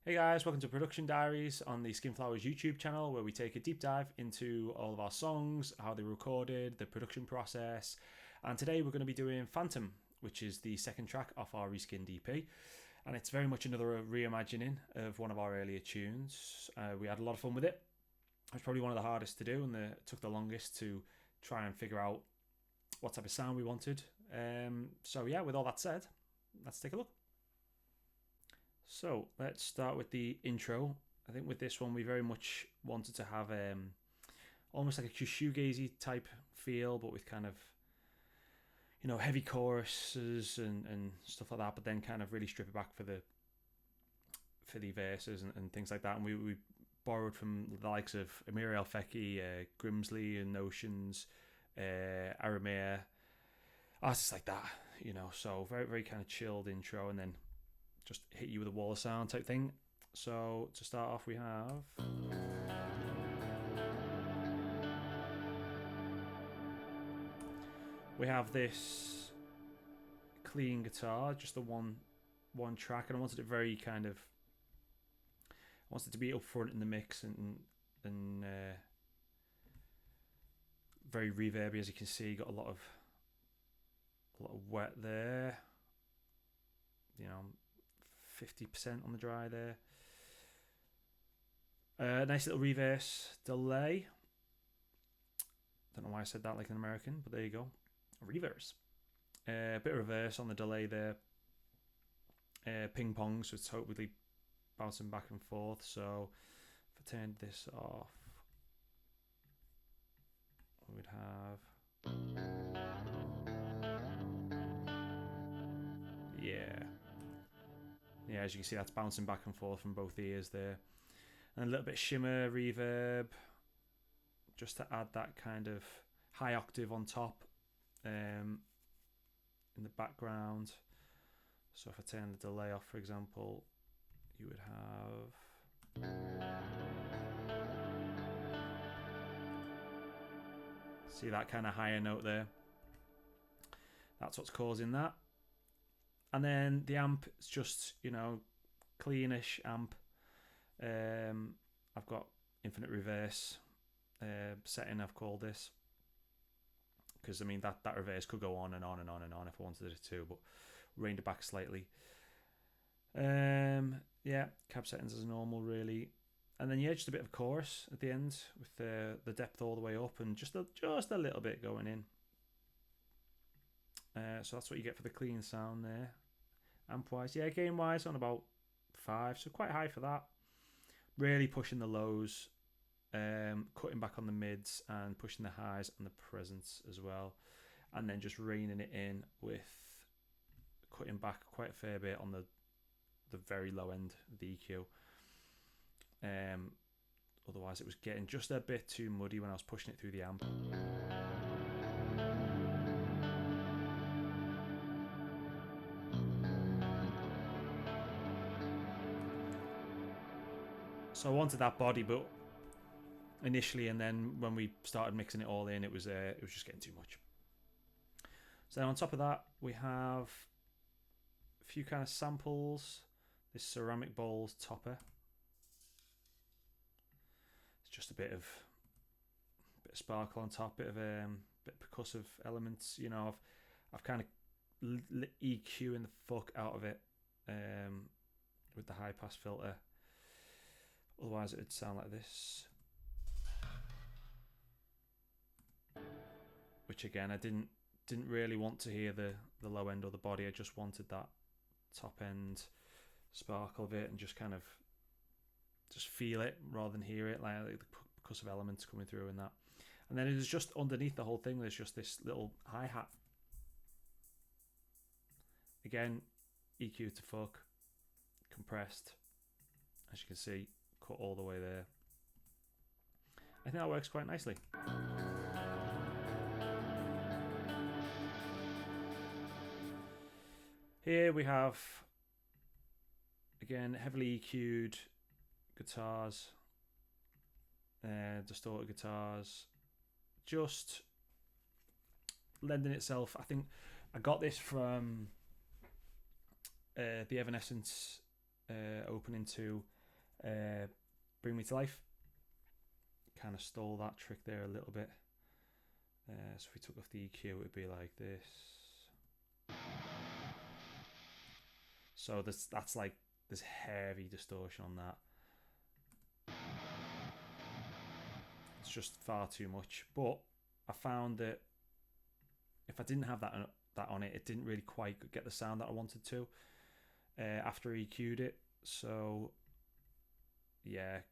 Hey guys, welcome to Production Diaries on the Skinflowers YouTube channel, where we take a deep dive into all of our songs, how they were recorded, the production process. And today we're going to be doing Phantom, which is the second track off our Reskinned EP. And it's very much another reimagining of one of our earlier tunes. We had a lot of fun with it. It was probably one of the hardest to do, and it took the longest to try and figure out what type of sound we wanted. So yeah, with all that said, let's take a look. So let's start with the intro. I think with this one we very much wanted to have almost like a shoegazy type feel, but with kind of, you know, heavy choruses and stuff like that, but then kind of really strip it back for the verses and things like that. And we borrowed from the likes of Amir El Feki, Grimsley and Notions, Aramea, artists like that, you know. So very, very kind of chilled intro, and then just hit you with a wall of sound type thing. So to start off, we have this clean guitar, just the one track, and I wanted it very kind of, I wanted it to be up front in the mix and very reverby, as you can see. Got a lot of wet there, you know, 50% on the dry there. Nice little reverse delay. Don't know why I said that like an American, but there you go. Reverse. A bit of reverse on the delay there. Ping pong, so it's totally bouncing back and forth. So if I turned this off, we would have, yeah, as you can see, that's bouncing back and forth from both ears there. And a little bit of shimmer reverb, just to add that kind of high octave on top, in the background. So if I turn the delay off, for example, you would have, see that kind of higher note there. That's what's causing that. And then the amp is just, you know, cleanish amp. I've got infinite reverse setting, I've called this, because I mean that reverse could go on and on and on and on if I wanted it to, but reined it back slightly. Yeah, cab settings as normal really, and then yeah, just a bit of chorus at the end with the depth all the way up and just a little bit going in. So that's what you get for the clean sound there. Amp wise, yeah, gain wise on about 5, so quite high for that. Really pushing the lows, cutting back on the mids and pushing the highs and the presence as well, and then just reining it in with cutting back quite a fair bit on the very low end of the EQ. Otherwise it was getting just a bit too muddy when I was pushing it through the amp. So I wanted that body, but initially, and then when we started mixing it all in, it was just getting too much. So on top of that, we have a few kind of samples. This ceramic bowls topper. It's just a bit of sparkle on top, bit of percussive elements. You know, I've kind of EQing the fuck out of it with the high pass filter. Otherwise, it'd sound like this. Which again, I didn't really want to hear the low end or the body. I just wanted that top end sparkle of it and just kind of just feel it rather than hear it, like the percussive elements coming through and that. And then it is just underneath the whole thing, there's just this little hi-hat. Again, EQ to fuck, compressed, as you can see, cut all the way there. I think that works quite nicely. Here we have, again, heavily EQ'd guitars, distorted guitars, just lending itself. I think I got this from the Evanescence opening to Bring Me to Life. Kind of stole that trick there a little bit. So if we took off the EQ, it would be like this. So that's like this heavy distortion on that. It's just far too much. But I found that if I didn't have that on it, it didn't really quite get the sound that I wanted to after I EQ'd it. So yeah,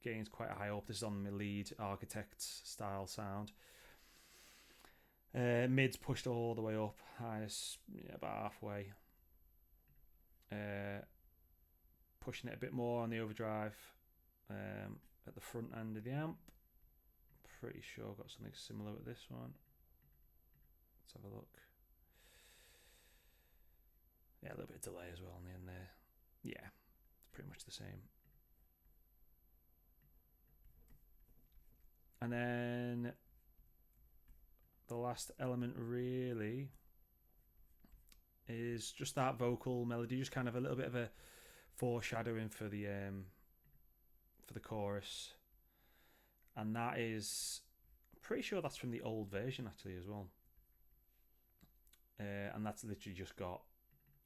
gain's quite high up. This is on my lead Architect style sound. Mid's pushed all the way up, highs about halfway. Pushing it a bit more on the overdrive at the front end of the amp. Pretty sure I've got something similar with this one. Let's have a look. Yeah, a little bit of delay as well on the end there. Yeah, it's pretty much the same. And then the last element really is just that vocal melody, just kind of a little bit of a foreshadowing for the chorus. And that is, I'm pretty sure that's from the old version actually as well. And that's literally just got,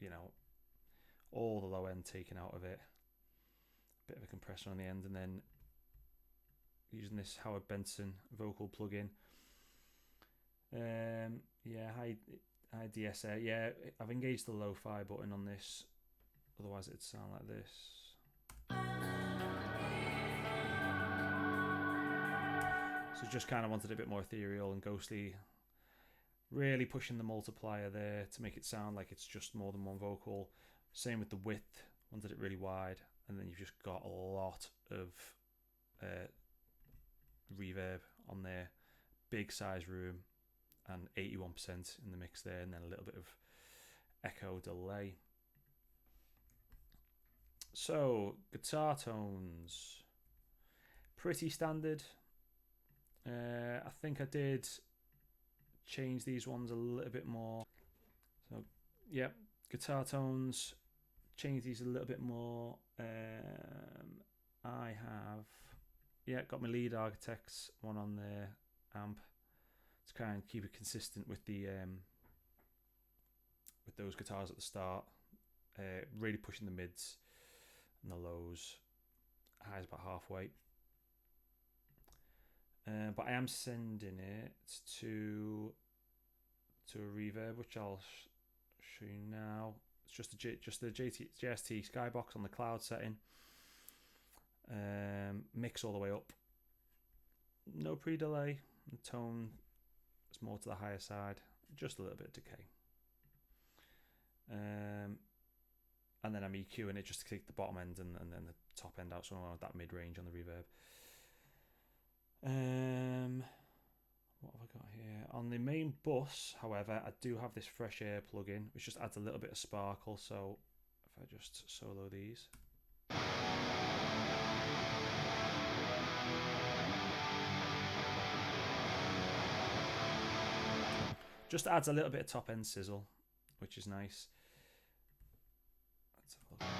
you know, all the low end taken out of it. Bit of a compressor on the end, and then using this Howard Benson vocal plugin. Yeah, high DSA. Yeah, I've engaged the lo-fi button on this. Otherwise it'd sound like this. So just kind of wanted a bit more ethereal and ghostly. Really pushing the multiplier there to make it sound like it's just more than one vocal. Same with the width. Wanted it really wide. And then you've just got a lot of reverb on there. Big size room. And 81% in the mix there. And then a little bit of echo delay. So, guitar tones. Pretty standard. I think I did change these ones a little bit more. So, yeah, guitar tones. Change these a little bit more. I have, got my lead Architects one on there. Amp. To kind of keep it consistent with the with those guitars at the start. Really pushing the mids and the lows. Highs about halfway. But I am sending it to a reverb, which I'll show you now. It's just the JST Skybox on the cloud setting. Mix all the way up. No pre-delay. The tone is more to the higher side. Just a little bit of decay. And then I'm EQing it just to take the bottom end and then the top end out, so I want that mid-range on the reverb. What have I got here? On the main bus, however, I do have this Fresh Air plugin, which just adds a little bit of sparkle. So if I just solo these. Just adds a little bit of top end sizzle, which is nice. Let's have a look.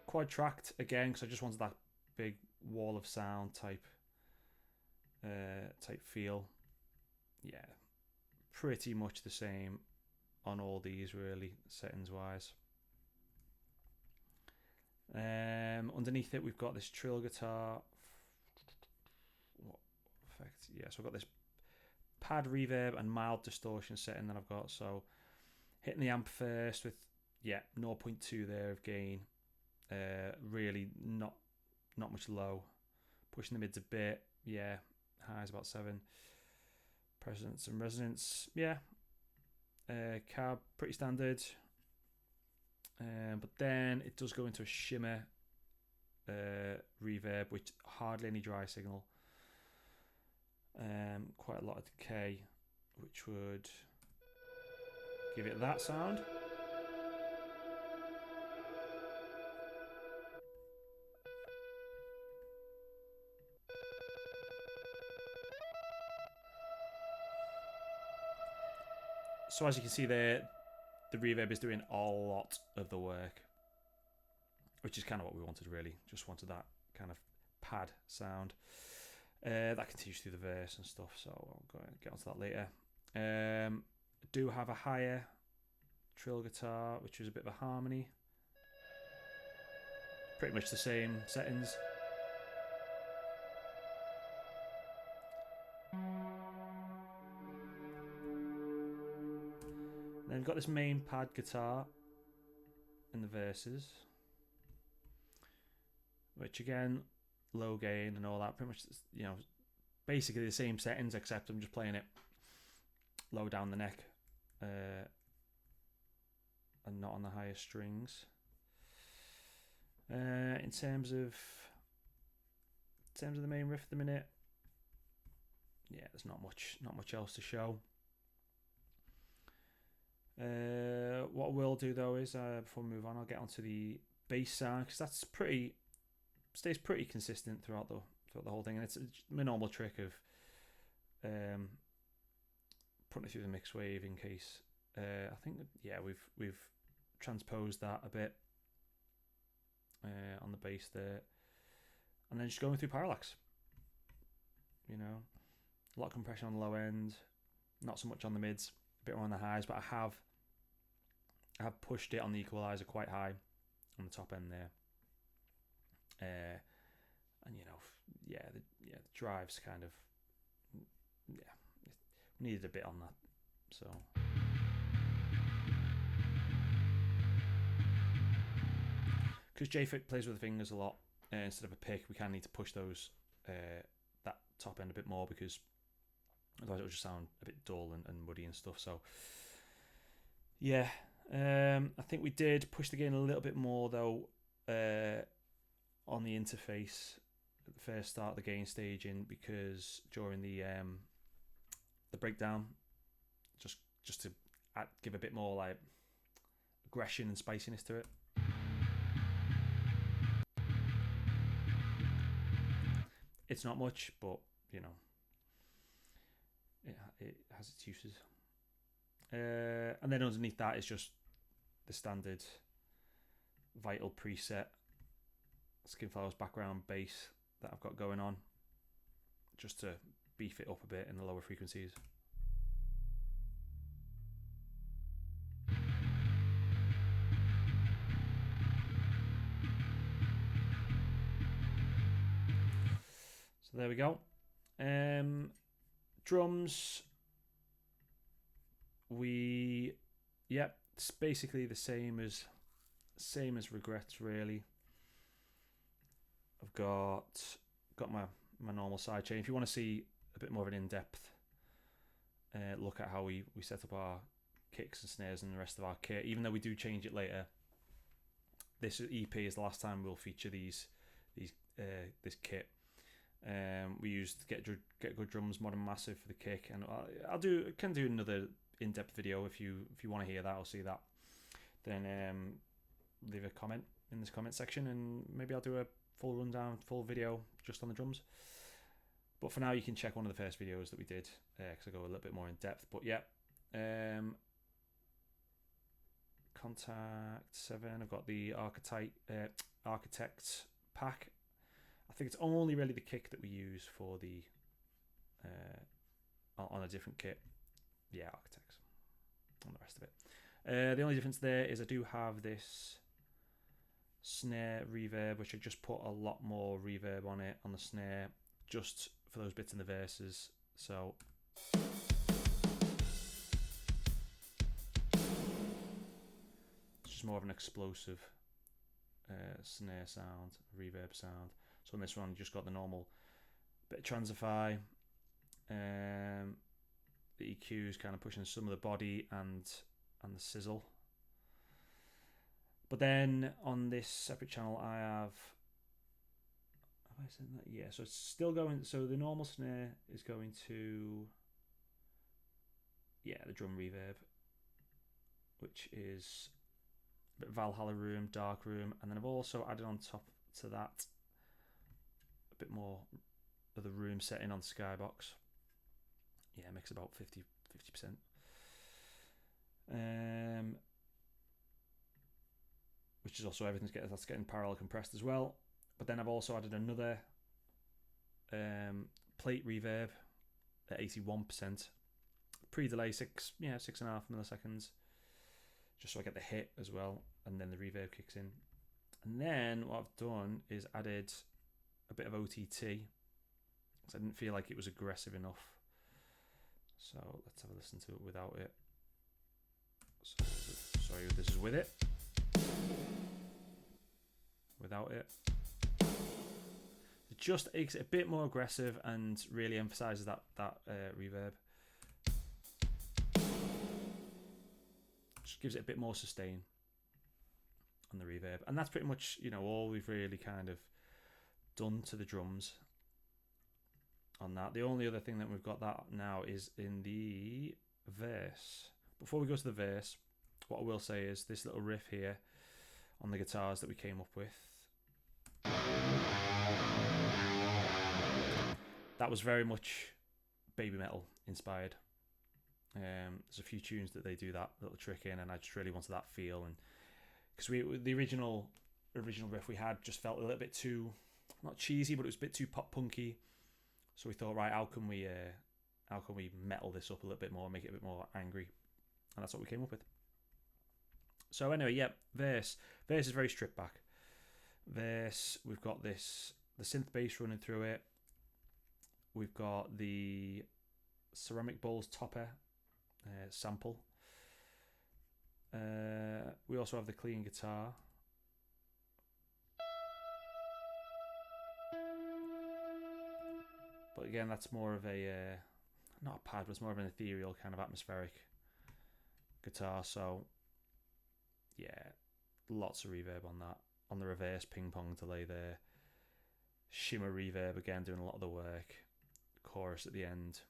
Quad tracked again because I just wanted that big wall of sound type feel. Yeah, pretty much the same on all these really, settings wise. Underneath it we've got this trill guitar. What effect? Yeah, so I've got this pad reverb and mild distortion setting that I've got. So hitting the amp first with 0.2 there of gain. Really not much low. Pushing the mids a bit. Yeah, highs about 7. Presence and resonance. Yeah. Cab pretty standard. But then it does go into a shimmer reverb, which hardly any dry signal. Quite a lot of decay, which would give it that sound. So as you can see there, the reverb is doing a lot of the work, which is kind of what we wanted really. Just wanted that kind of pad sound. That continues through the verse and stuff, so I'll go and get onto that later. I do have a higher trill guitar, which is a bit of a harmony. Pretty much the same settings. Then we've got this main pad guitar in the verses, which again, low gain and all that, pretty much, you know, basically the same settings, except I'm just playing it low down the neck and not on the higher strings. In terms of the main riff at the minute, yeah, there's not much else to show. What I will do though is before we move on, I'll get onto the bass sound, because that's stays pretty consistent throughout the whole thing, and it's my normal trick of putting it through the mix wave in case. I think we've transposed that a bit on the bass there, and then just going through parallax. You know, a lot of compression on the low end, not so much on the mids, a bit more on the highs, but I have pushed it on the equalizer quite high on the top end there. And you know, the drives kind of, needed a bit on that. So because J-Fit plays with the fingers a lot instead of a pick, we kind of need to push those that top end a bit more, because otherwise it will just sound a bit dull and muddy and stuff. So yeah, I think we did push the gain a little bit more though on the interface at the first start of the gain staging, because during the breakdown, just to give a bit more like aggression and spiciness to it. It's not much, but you know, it has its uses. And then underneath that is just the standard Vital preset Skinflowers background bass that I've got going on, just to beef it up a bit in the lower frequencies. So there we go. Drums, it's basically the same as Regrets really. I've got my normal sidechain. If you want to see a bit more of an in-depth look at how we set up our kicks and snares and the rest of our kit, even though we do change it later, this EP is the last time we'll feature this kit. We used Get Good Drums Modern Massive for the kick, and I can do another in-depth video if you want to hear that or see that. Then leave a comment in this comment section, and maybe I'll do a full rundown, full video just on the drums. But for now, you can check one of the first videos that we did, because I go a little bit more in depth. But yeah, Contact 7. I've got the Architect pack. I think it's only really the kick that we use for the on a different kit. Yeah, Architects on the rest of it. The only difference there is I do have this snare reverb, which I just put a lot more reverb on it on the snare, just for those bits in the verses. So it's just more of an explosive snare sound, reverb sound. So on this one, you just got the normal bit of transify. The EQ is kind of pushing some of the body and the sizzle. But then on this separate channel, I have I said that? Yeah, so it's still going. So the normal snare is going to the drum reverb, which is a bit Valhalla Room, Dark Room, and then I've also added on top to that a bit more of the room setting on Skybox. Yeah, mix about 50%. is also that's getting parallel compressed as well. But then I've also added another plate reverb at 81%, pre-delay 6.5 milliseconds, just so I get the hit as well, and then the reverb kicks in. And then what I've done is added a bit of OTT, because I didn't feel like it was aggressive enough. So let's have a listen to it without it. So, sorry, this is with it. Without it. It just makes it a bit more aggressive and really emphasizes that reverb. Just gives it a bit more sustain on the reverb. And that's pretty much, all we've really kind of done to the drums on that. The only other thing that we've got that now is in the verse. Before we go to the verse, what I will say is this little riff here on the guitars that we came up with, that was very much baby metal inspired. There's a few tunes that they do that little trick in, and I just really wanted that feel, and because the original riff we had just felt a little bit too, not cheesy, but it was a bit too pop punky. So we thought, right, how can we metal this up a little bit more, make it a bit more angry, and that's what we came up with. So anyway, verse is very stripped back. Verse, we've got the synth bass running through it. We've got the ceramic bowls topper sample. We also have the clean guitar. But again, that's more of a not a pad, but it's more of an ethereal kind of atmospheric guitar. So yeah, lots of reverb on that. On the reverse ping pong delay there. Shimmer reverb again doing a lot of the work. Chorus at the end.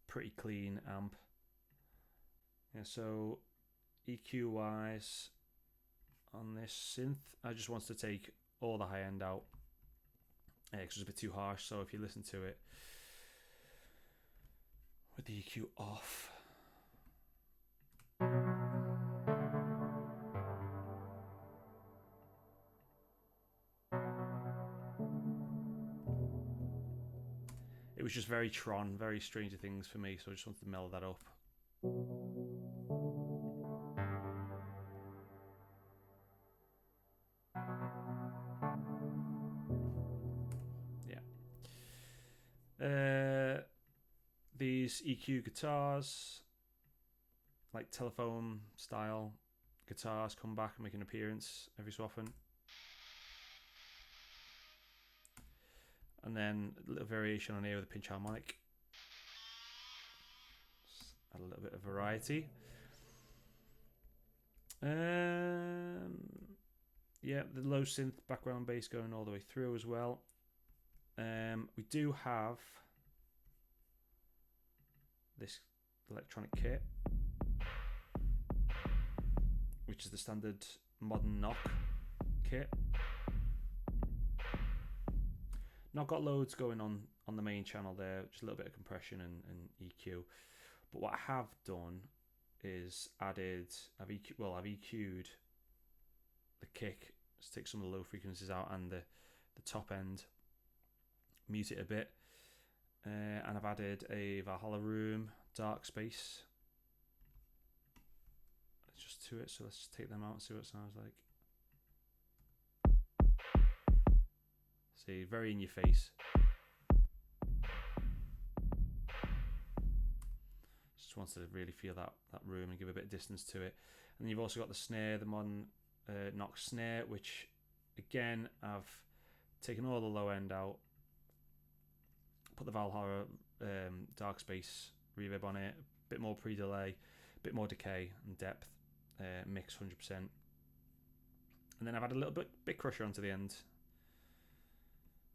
Pretty clean amp. Yeah, so EQ wise on this synth, I just want to take all the high end out because it's a bit too harsh. So if you listen to it with the EQ off, it was just very Tron, very Stranger Things for me, so I just wanted to mellow that up. Yeah. These EQ guitars, like telephone style guitars, come back and make an appearance every so often. And then a little variation on here with a pinch harmonic. Just add a little bit of variety. Yeah, the low synth background bass going all the way through as well. We do have this electronic kit, which is the standard modern knock kit. Not got loads going on the main channel there, just a little bit of compression and EQ. But what I have done is I've EQ'd the kick, just take some of the low frequencies out and the top end, mute it a bit, and I've added a Valhalla Room dark space just to it. So let's just take them out and see what it sounds like. See, very in your face. Just wants to really feel that room and give a bit of distance to it. And then you've also got the snare, the modern Knox snare, which again I've taken all the low end out, put the Valhalla dark space reverb on it, a bit more pre-delay, a bit more decay and depth, mix 100%. And then I've had a little bit crusher onto the end.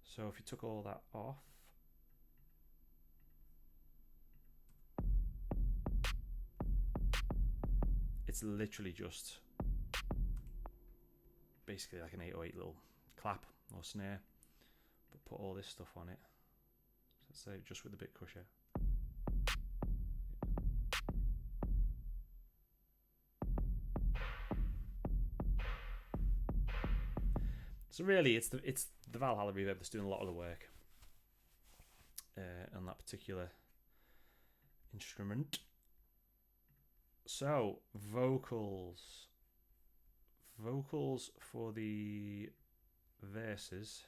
So if you took all that off, it's literally just basically like an 808 little clap or snare, but put all this stuff on it. So let's say just with the bit crusher. So really, it's the Valhalla reverb that's doing a lot of the work on that particular instrument. So vocals for the verses.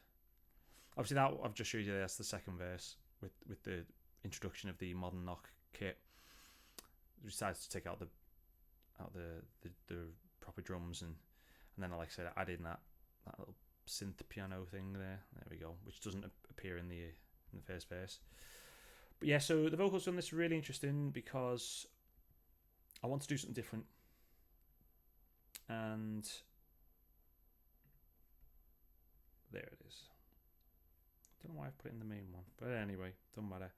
Obviously, that I've just showed you. That's the second verse with the introduction of the modern knock kit. We decided to take out the proper drums and then, like I said, I added that little synth piano thing there. There we go, which doesn't appear in the first verse. But yeah, so the vocals on this are really interesting because I want to do something different, and there it is. I don't know why I've put it in the main one, but anyway, doesn't matter.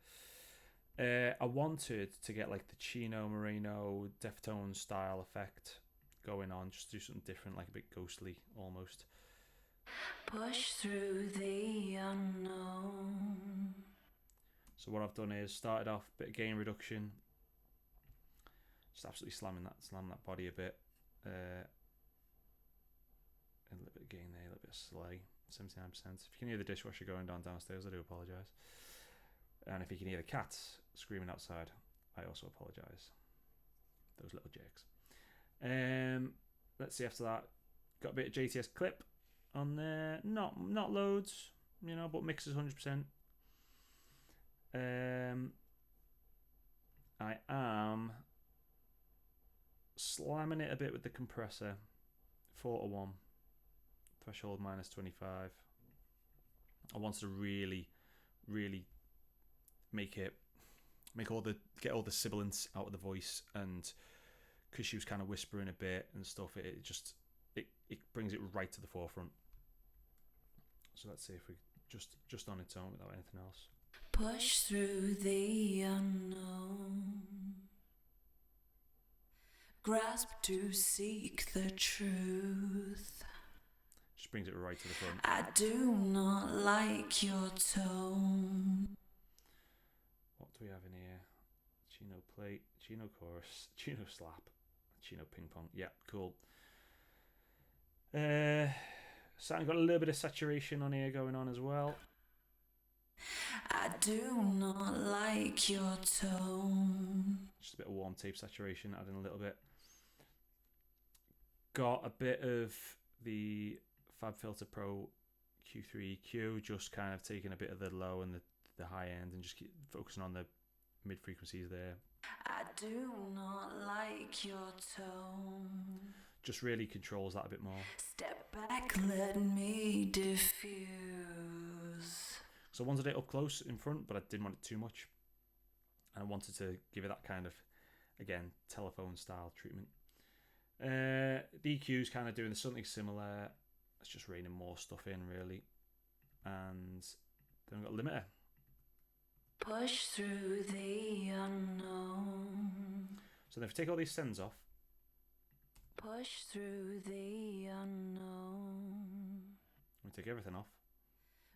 I wanted to get like the Chino Moreno Deftones style effect going on, just do something different, like a bit ghostly almost. Push through the unknown. So what I've done is started off a bit of gain reduction, just absolutely slamming that body a bit, and a little bit of gain there, a little bit of slay, 79%. If you can hear the dishwasher going downstairs, I do apologise. And if you can hear the cats screaming outside, I also apologise. Those little jerks. Let's see after that. Got a bit of JTS clip on there. Not loads, but mixes 100%. I am slamming it a bit with the compressor. 4:1. Threshold -25. I wanted to really, really get all the sibilance out of the voice, and because she was kind of whispering a bit and stuff, it brings it right to the forefront. So let's see if we just on its own without anything else. Push through the unknown. Grasp to seek the truth. Just brings it right to the front. I do not like your tone. What do we have in here? Chino plate, Chino chorus, Chino slap, Chino ping pong. Yeah, cool. So I've got a little bit of saturation on here going on as well. I do not like your tone. Just a bit of warm tape saturation, adding a little bit. Got a bit of the FabFilter Pro Q3 EQ, just kind of taking a bit of the low and the high end and just keep focusing on the mid frequencies there. I do not like your tone. Just really controls that a bit more. Step back, let me diffuse. So I wanted it up close in front, but I didn't want it too much. And I wanted to give it that kind of, again, telephone style treatment. The EQ's kind of doing something similar. It's just reining more stuff in, really. And then we've got limiter. Push through the unknown. So then if we take all these sends off. Push through the unknown. We take everything off.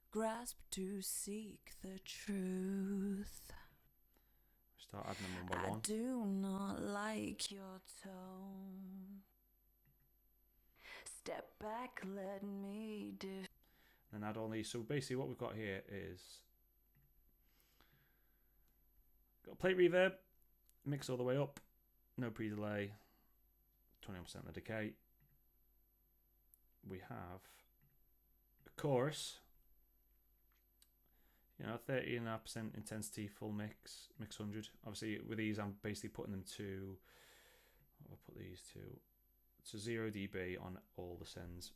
Grasp to seek the truth. Start adding them one by one. I do not like your tone. Step back, let me And add all these. So basically what we've got here is got plate reverb, mix all the way up, no pre-delay, 21% of the decay. We have a chorus, 13.5% intensity, full mix 100. Obviously with these I'm basically putting them to, I'll put these to 0 dB on all the sends.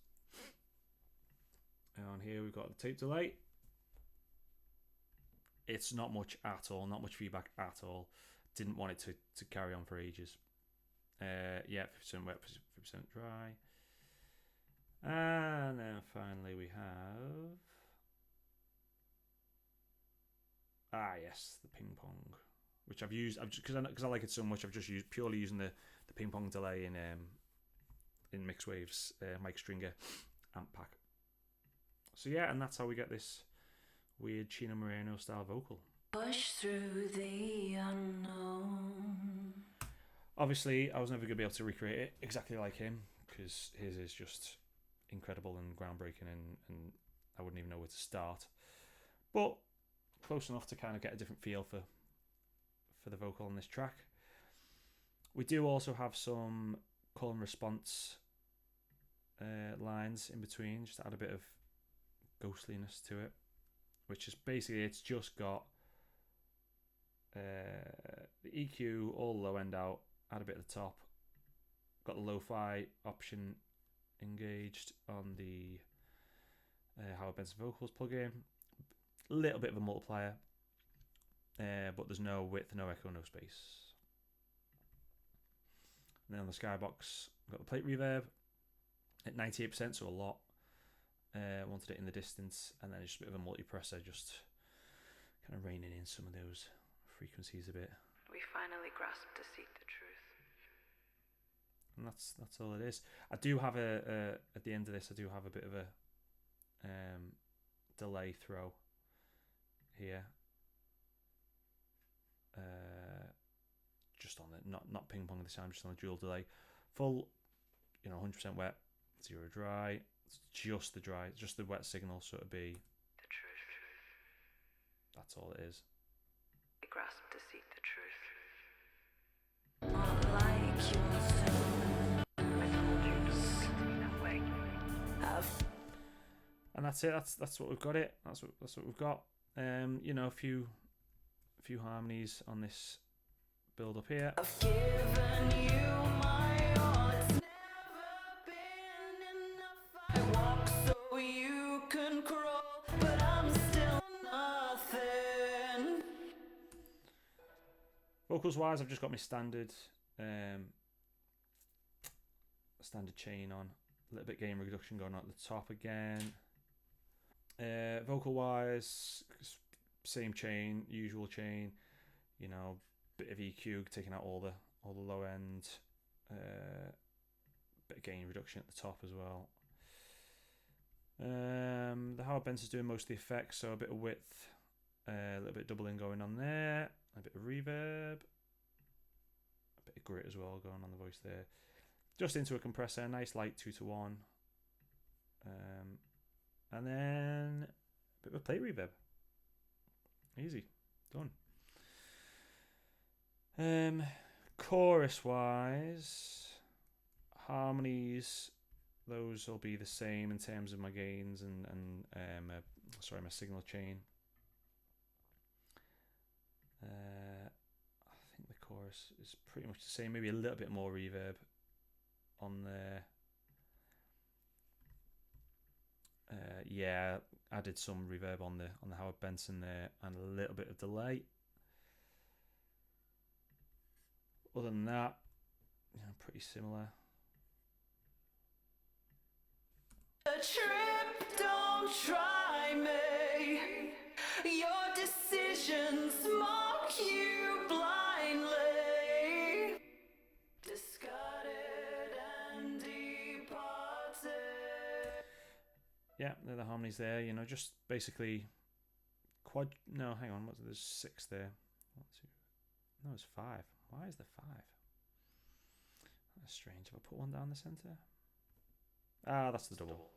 And on here we've got the tape delay. It's not much at all, not much feedback at all. Didn't want it to carry on for ages. 50% wet, 50% dry. And then finally we have yes, the ping pong, which I've used. Because I like it so much. I've just purely using the ping pong delay in Mixwave's Mike Stringer amp pack. So yeah, and that's how we get this weird Chino Moreno style vocal. push through the unknown. Obviously, I was never going to be able to recreate it exactly like him because his is just incredible and groundbreaking, and I wouldn't even know where to start. But close enough to kind of get a different feel for the vocal on this track. We do also have some call and response lines in between, just to add a bit of ghostliness to it, which is basically, it's just got the EQ all low end out, add a bit at the top, got the lo-fi option engaged on the Howard Benson Vocals plugin, a little bit of a multiplier, but there's no width, no echo, no space. And then on the Skybox, got the plate reverb at 98%, so a lot. Wanted it in the distance, and then just a bit of a multipressor, just kind of reining in some of those frequencies a bit. We finally grasped to seek the truth. And that's all it is. I do have at the end of this, I do have a bit of a delay throw here. Just on the not ping pong this time, just on the dual delay. Full, 100% wet, 0 dry. It's just the dry, just the wet signal, so it'd be The truth. that's all it is. We grasped to seek the truth. Not like yourself. I told you it was going to be that way. And that's it. That's what we've got. That's what we've got. A few harmonies on this build up here. I've given you my all. It's never been enough. I walk so you can crawl, but I'm still nothing. Vocals wise, I've just got my standard chain on. A little bit gain reduction going on at the top again. Vocal wise, same chain, usual chain. Bit of EQ, taking out all the low end. Bit of gain reduction at the top as well. The Howard Benson's doing most of the effects, so a bit of width, a little bit of doubling going on there, a bit of reverb, a bit of grit as well going on the voice there. Just into a compressor, nice light 2-to-1, and then a bit of a plate reverb. Easy, done. Chorus wise, harmonies, those will be the same in terms of my gains and my signal chain. I think the chorus is pretty much the same, maybe a little bit more reverb on there. Added some reverb on the Howard Benson there, and a little bit of delay. Other than that, pretty similar. A trip, don't try me. Your decisions mock you blindly. Discarded and departed. Yeah, they're the harmonies there. Just basically quad. No, hang on. There's 6 there. 1, 2. No, it's 5. Why is there 5? That's strange. Have I put one down the center? Ah, that's the double.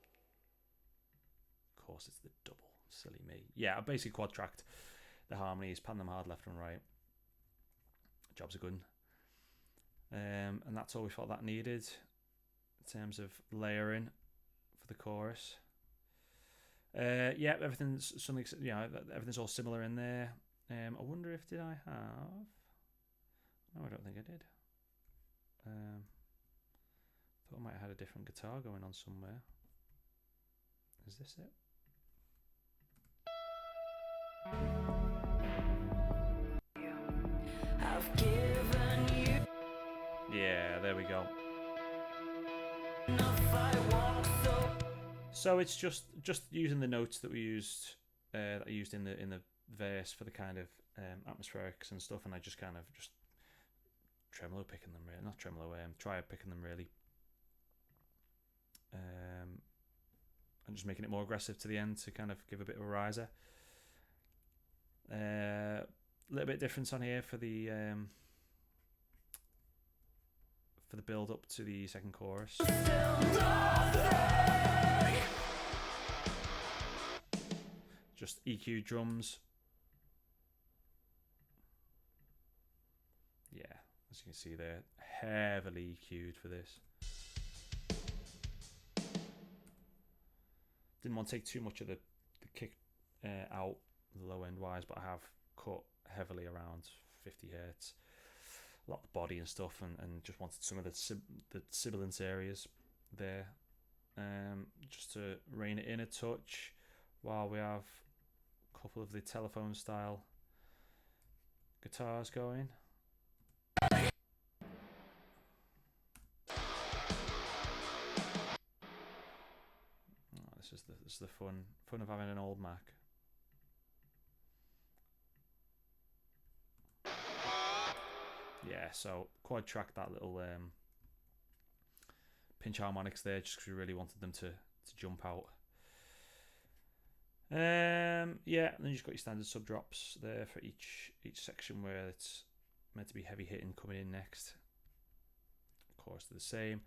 Of course, it's the double. Silly me. Yeah, I basically quad tracked the harmonies, pan them hard left and right. Jobs are good. And that's all we thought that needed in terms of layering for the chorus. Everything's something. Everything's all similar in there. I wonder if did I have? No, I don't think I did. Thought I might have had a different guitar going on somewhere. Is this it? I've given you Yeah, there we go. enough. I walk So it's just using the notes that we used, that I used in the verse for the kind of atmospherics and stuff, and I just kind of just tremolo picking them, really, not tremolo, try picking them really, and just making it more aggressive to the end to kind of give a bit of a riser. A little bit of difference on here for the for the build up to the second chorus. Just EQ drums. Yeah, as you can see there, heavily EQ'd for this. Didn't want to take too much of the kick out the low end wise, but I have cut heavily around 50 hertz, a lot of the body and stuff, and just wanted some of the sibilance areas there, just to rein it in a touch while we have a couple of the telephone style guitars going. This is the fun of having an old Mac. Yeah, so quad tracked that little pinch harmonics there, just because we really wanted them to jump out. Yeah, and then you just got your standard sub drops there for each section where it's meant to be heavy hitting coming in next. Of course, they're the same.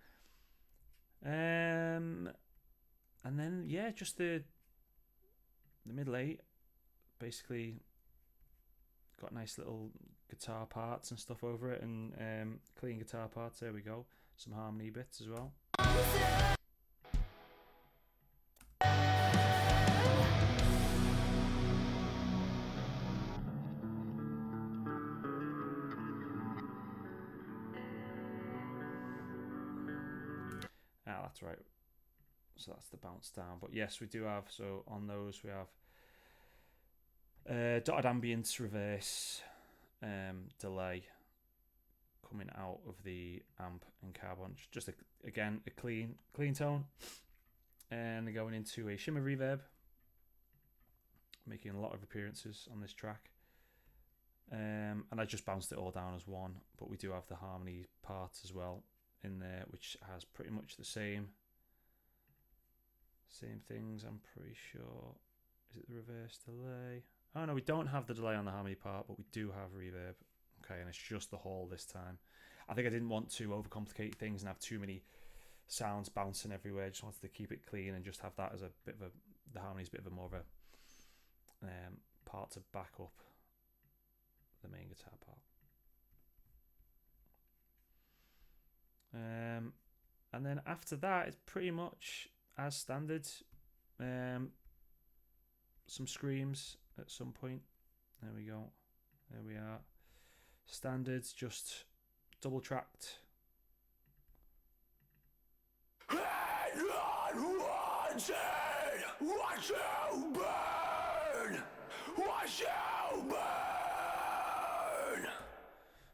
And then yeah, just the middle eight, basically got nice little guitar parts and stuff over it, and clean guitar parts. There we go. Some harmony bits as well. That's right. So that's the bounce down. But yes, we do have, so on those we have dotted ambience, reverse, delay coming out of the amp and carbon. Just again a clean tone, and they're going into a shimmer reverb, making a lot of appearances on this track. And I just bounced it all down as one, but we do have the harmony part as well in there, which has pretty much the same things, I'm pretty sure. Is it the reverse delay? Oh no, we don't have the delay on the harmony part, but we do have reverb. Okay, and it's just the hall this time. I think I didn't want to overcomplicate things and have too many sounds bouncing everywhere. I just wanted to keep it clean and just have that as a bit of the harmony's a bit of a more of a part to back up the main guitar part. And then after that, it's pretty much as standard. Some screams at some point. There we go. There we are. Standards, just double tracked.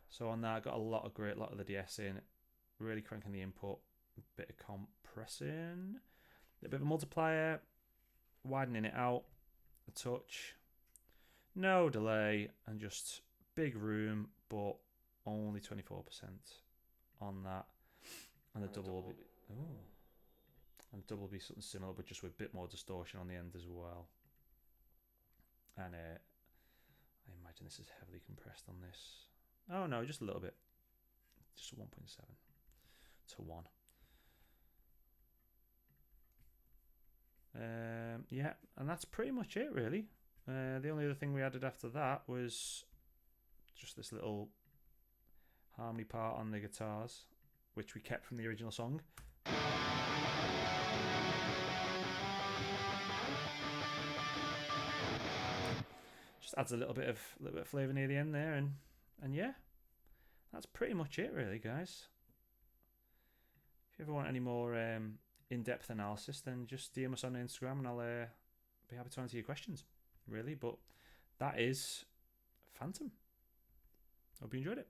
So on that, I got a lot of the DS in, really cranking the input, a bit of compressing, a bit of a multiplier, widening it out a touch, no delay, and just big room, but only 24% on that. And the double will be, and the double will be something similar, but just with a bit more distortion on the end as well. And I imagine this is heavily compressed on this. Oh no, just a little bit, just 1.7 to 1. Yeah, and that's pretty much it really. The only other thing we added after that was just this little harmony part on the guitars, which we kept from the original song. Just adds a little bit of flavour near the end there, and yeah, that's pretty much it really, guys. If you ever want any more in-depth analysis, then just DM us on Instagram and I'll be happy to answer your questions, really. But that is Phantom. Hope you enjoyed it.